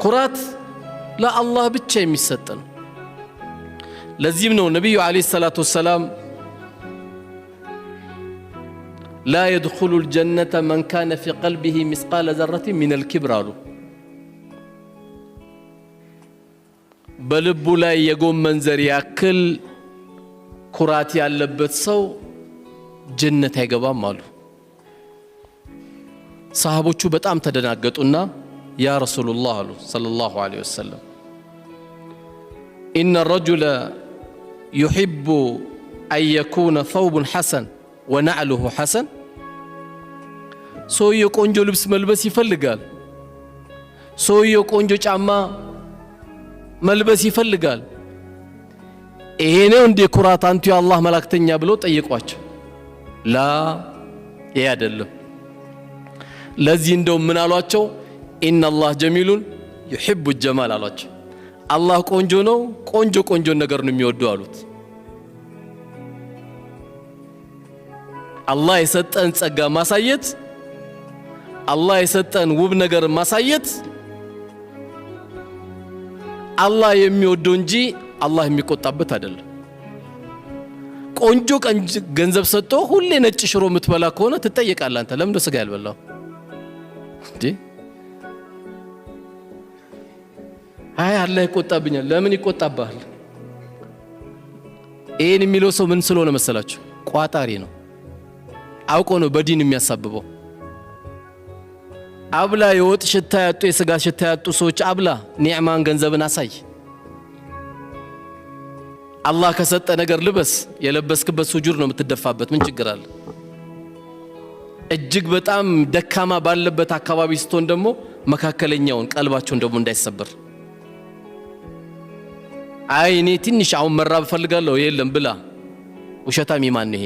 ኩራት ለአላህ ብቻ የሚሰጥ ነው። ለዚህም ነው ነብዩ አለይሂ ሰላቱ ወሰላም لا يدخل الجنة من كان في قلبه مثقال ذرة من الكبر አሉ። በልቡ ላይ የጎመን ዘር ያክል ኩራት ያለበት ሰው ጀነት አይገባም አሉ። ሰሃቦቹ በጣም ተደናገጡና ያ ረሱላህ አሉ ሰለላሁ ዐለይሂ ወሰለም إن الرجل يحب أن يكون ثوب حسن ونعله حسن ሰውየው ቆንጆ ልብስ መልበስ ይፈልጋል። ሰውየው ቆንጆ ጫማ መልበስ ይፈልጋል። ይሄ ነው እንደ ኩራት አንቱ የአላህ መላእክተኛ ብለው ጠየቋቸው። ላ ይሄ አይደለም። ለዚህ እንደው ምን አሏቸው? ኢነላህ ጀሚሉን ይحب الجمال አሏቸው። አላህ ቆንጆ ነው፣ ቆንጆ ነገር ነው የሚወደው አሉት። አላህ የሰጠን ጸጋ ማሳየት፣ አላህ የሰጠን ውብ ነገር ማሳየት አላህ የሚወደው እንጂ አላህ የሚቆጣበት አይደለም። ቆንጆ ገንዘብ ሰጥቶ ሁሌ ነጭ ሽሮ የምትበላ ከሆነ ትጠየቃለህ። አንተ ለምን ስጋ ያልበላው እንዴ? አይ አላህ ይቆጣብኛል። ለምን ይቆጣባል? ይሄን የሚለው ሰው ምን ስለሆነ መሰላችሁ? ቋጣሪ ነው። አውቆ ነው በዲን የሚያሳብበው። አብላ የወጥ ሽታ ያጡ የስጋ ሽታ ያጡ ሰዎች አብላ፣ ኒዕማን ገንዘብን አሳይ። አላህ ከሰጠ ነገር ልበስ። የለበስክበት ሱጁድ ነው የምትደፋበት። ምን ችግር አለ? እጅግ በጣም ደካማ ባለበት አካባቢ ስትሆን ደግሞ መካከለኛውን ቀልባቸውን ደግሞ እንዳይሰበር። አይ እኔ ትንሽ አሁን መራብ ፈልጋለሁ፣ የለም ብላ። ውሸታም ይማን ይሄ?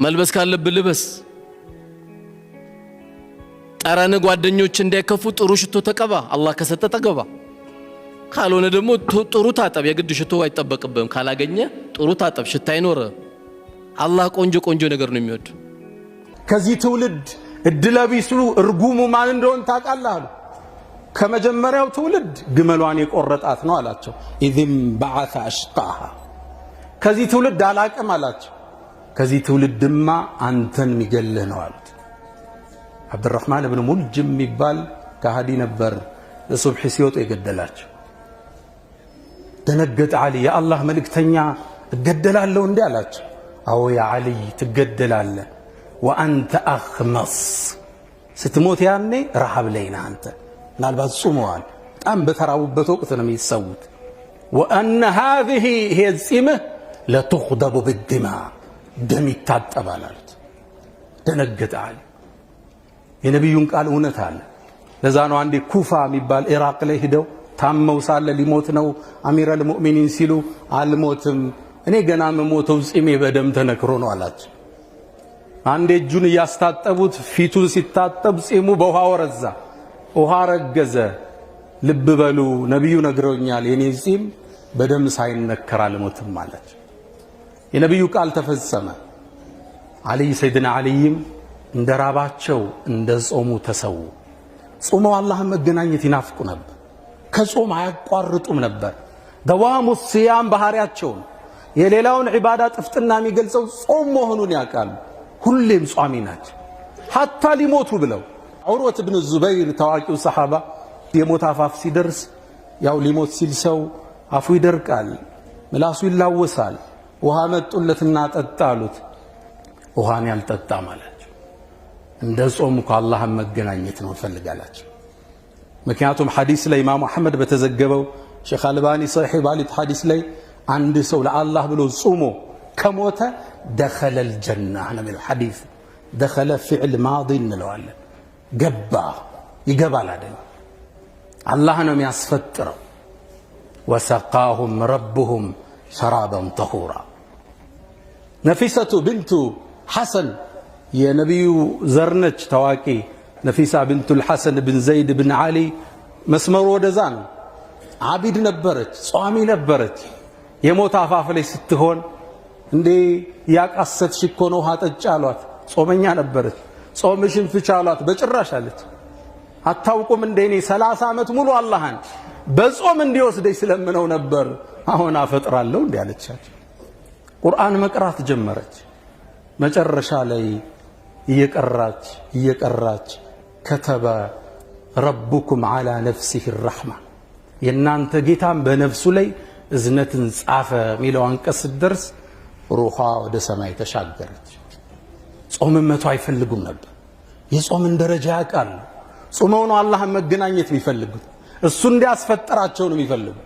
መልበስ ካለብህ ልበስ። ጠረን ጓደኞች እንዳይከፉ ጥሩ ሽቶ ተቀባ። አላህ ከሰጠ ተገባ። ካልሆነ ደግሞ ጥሩ ታጠብ። የግድ ሽቶ አይጠበቅብህም። ካላገኘ ጥሩ ታጠብ፣ ሽታ አይኖር። አላህ ቆንጆ ነገር ነው የሚወድ። ከዚህ ትውልድ እድለቢሱ እርጉሙ ማን እንደሆነ ታውቃለህ? ከመጀመሪያው ትውልድ ግመሏን የቆረጣት ነው አላቸው። ኢዝም በዓተ አሽቃሃ። ከዚህ ትውልድ አላቅም አላቸው። ከዚህ ትውልድማ አንተን የሚገልህ ነው አሉት። አብዱራህማን ኢብኑ ሙልጅም የሚባል ከሃዲ ነበር። ለሱብሒ ሲወጡ የገደላቸው። ደነገጠ ዓሊ። የአላህ መልእክተኛ እገደላለሁ እንዴ አላቸው። አዎ ያ ዓሊ ትገደላለህ። ወአንተ አኽመስ፣ ስትሞት ያኔ ረሃብ ላይ ነህ አንተ። ምናልባት ጾመዋል፣ በጣም በተራቡበት ወቅት ነው የሚሰውት። ወአነ ሃዚህ ይሄ ጺምህ ለቱኽደቡ ብድማ፣ ደም ይታጠባል አሉት። ደነገጠ ዓሊ። የነቢዩን ቃል እውነት አለ። ለዛ ነው አንዴ ኩፋ የሚባል ኢራቅ ላይ ሂደው ታመው ሳለ ሊሞት ነው አሚረል ሙእሚኒን ሲሉ አልሞትም እኔ ገና መሞተው ጺሜ በደም ተነክሮ ነው አላቸው። አንዴ እጁን እያስታጠቡት ፊቱን ሲታጠብ ጺሙ በውሃ ወረዛ፣ ውሃ ረገዘ። ልብ በሉ ነቢዩ ነግረውኛል፣ የኔ ጺም በደም ሳይነከር አልሞትም አለች። የነቢዩ ቃል ተፈጸመ። ዓሊ ሰይድና ዓሊይም እንደ ራባቸው እንደ ጾሙ ተሰዉ። ጾመው አላህን መገናኘት ይናፍቁ ነበር። ከጾም አያቋርጡም ነበር። ደዋሙ ሲያም ባህሪያቸው ነው። የሌላውን ዒባዳ ጥፍጥና የሚገልጸው ጾም መሆኑን ያውቃሉ። ሁሌም ጿሚ ናቸው። ሐታ ሊሞቱ ብለው ዑርወት ብን ዙበይር ታዋቂው ሰሓባ የሞት አፋፍ ሲደርስ ያው ሊሞት ሲል ሰው አፉ ይደርቃል፣ ምላሱ ይላወሳል። ውሃ መጡለትና ጠጣ አሉት። ውሃን ያልጠጣ ማለት እንደ ጾሙ ከአላህን መገናኘት ነው ፈልጋላችሁ። ምክንያቱም ሐዲስ ላይ ኢማሙ አሕመድ በተዘገበው ሼኽ አልባኒ ሰሒህ ባሊት ሐዲስ ላይ አንድ ሰው ለአላህ ብሎ ጾሞ ከሞተ ደኸለ الجنة ነው የሚለው ሐዲስ። ደኸለ ፊዕል ማዲ እንለዋለን። ገባ ይገባል አይደል? አላህ ነው የሚያስፈጥረው። ወሰቃሁም ረብሁም ሸራበን ጠሁራ። ነፊሰቱ ብንቱ ሐሰን የነቢዩ ዘርነች ታዋቂ ነፊሳ ብንቱል ሐሰን ብን ዘይድ ብን ዓሊ መስመሩ ወደዛ ነው። ዓቢድ ነበረች፣ ጿሚ ነበረች። የሞት አፋፍ ላይ ስትሆን እንዴ ያቃሰትሽ እኮ ነው ውሃ ጠጪ አሏት። ጾመኛ ነበረች። ጾምሽን ፍቻ አሏት። በጭራሽ አለች። አታውቁም እንደ እኔ 30 ዓመት ሙሉ አላህን በጾም እንዲወስደኝ ስለምነው ነበር አሁን አፈጥራለሁ እንዴ አለቻቸው። ቁርአን መቅራት ጀመረች። መጨረሻ ላይ እየቀራች ከተበ ረቡኩም ዐላ ነፍሲሂ ረሕማ የናንተ ጌታም በነፍሱ ላይ እዝነትን ጻፈ ሚለው አንቀጽ ስትደርስ ሩሃ ወደ ሰማይ ተሻገረች። ጾምን መተው አይፈልጉም ነበር። የጾምን ደረጃ ያውቃሉ። ጾመው ነው አላህን መገናኘት የሚፈልጉት። እሱ እንዲያስፈጠራቸው ነው የሚፈልጉት።